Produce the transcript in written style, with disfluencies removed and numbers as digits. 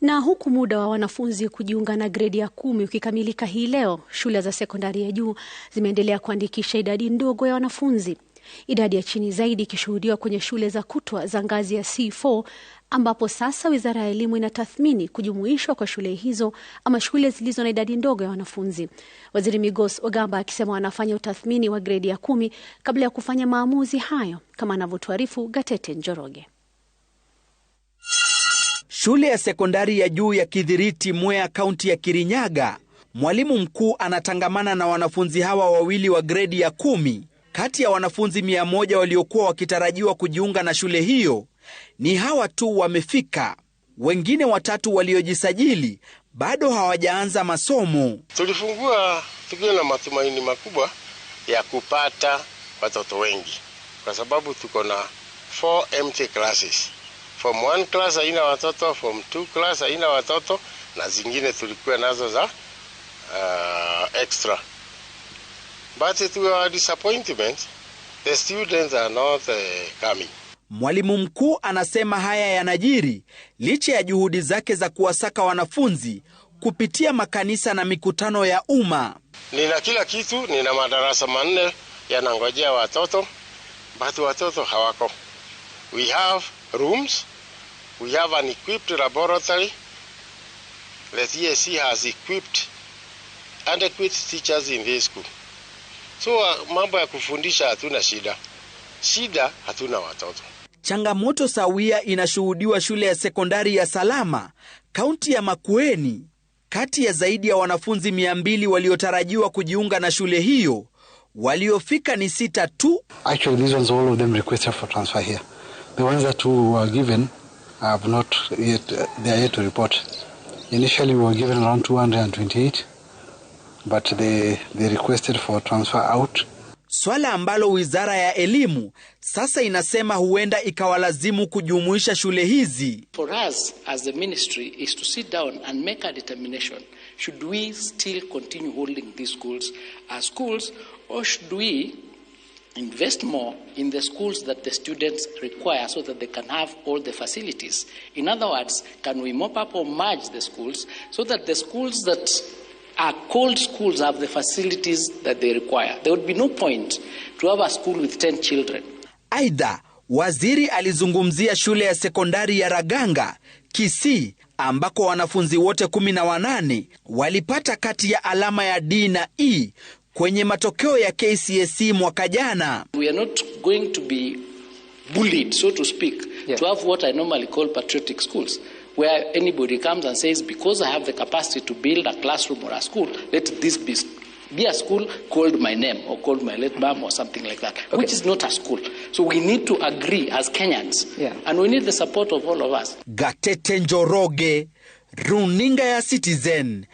Na huku muda wa wanafunzi kujiunga na gredi ya 10 ukikamilika hii leo, shule za sekondari ya juu zimeendelea kuandikisha idadi ndogo ya wanafunzi. Idadi ya chini zaidi ikishuhudiwa kwenye shule za kutwa za ngazi ya C4, ambapo sasa Wizara ya Elimu inatathmini kujumuishwa kwa shule hizo ama shule zilizo na idadi ndogo ya wanafunzi. Waziri Migos Ogamba akisema wanafanya utathmini wa gredi ya 10 kabla ya kufanya maamuzi hayo, kama anavyotuarifu Gatete Njoroge. Shule ya sekondari ya juu ya Kithiriti, Mwea, kaunti ya Kirinyaga, mwalimu mkuu anatangamana na wanafunzi hawa wawili wa gredi ya 10. Kati ya wanafunzi 100 waliokuwa wakitarajiwa kujiunga na shule hiyo, ni hawa tu wamefika. Wengine 3 waliojisajili bado hawajaanza masomo. Tulifungua tukiwa na matumaini makubwa ya kupata watoto wengi, kwa sababu tuko na 4 empty classes. Form 1 class haina watoto, Form 2 class haina watoto, na zingine tulikuwa nazo za extra. But to our disappointment, the students are not coming. Mwalimu mkuu anasema haya yanajiri licha ya juhudi zake za kuwasaka wanafunzi kupitia makanisa na mikutano ya umma. Nina kila kitu, nina madarasa 4 yanangojea watoto, but watoto hawako. We have rooms, we have an equipped laboratory. The TSC has equipped adequate teachers in this school. So mambo ya kufundisha hatuna shida. Shida hatuna watoto. Changamoto sawia inashuhudiwa shule ya sekondari ya Salama, kaunti ya Makueni. Kati ya zaidi ya wanafunzi 200 waliotarajiwa kujiunga na shule hiyo, waliofika ni 6 tu. Actually, these ones, all of them requested for transfer here. The ones that were given have not yet, they are yet to report. Initially, we were given around 228, but they requested for transfer out. Swala ambalo Wizara ya Elimu sasa inasema huenda ikawalazimu kujumuisha shule hizi. For us as the ministry is to sit down and make a determination. Should we still continue holding these schools as schools, or should we invest more in the schools that the students require so that they can have all the facilities? In other words, can we mop up or merge the schools so that the schools that are called schools have the facilities that they require? There would be no point to have a school with 10 children. Aidha, waziri alizungumzia shule ya sekondari ya Raganga, Kisii, ambako wanafunzi wote 18 walipata kati ya alama ya D na E kwenye matokeo ya KCSE mwaka jana. We are not going to be bullied, so to speak, to have what I normally call patriotic schools, where anybody comes and says, because I have the capacity to build a classroom or a school, let this be a school called my name or called my late mom or something like that, which is not a school. So we need to agree as Kenyans, and we need the support of all of us. Gatete Njoroge, Runinga ya Citizen.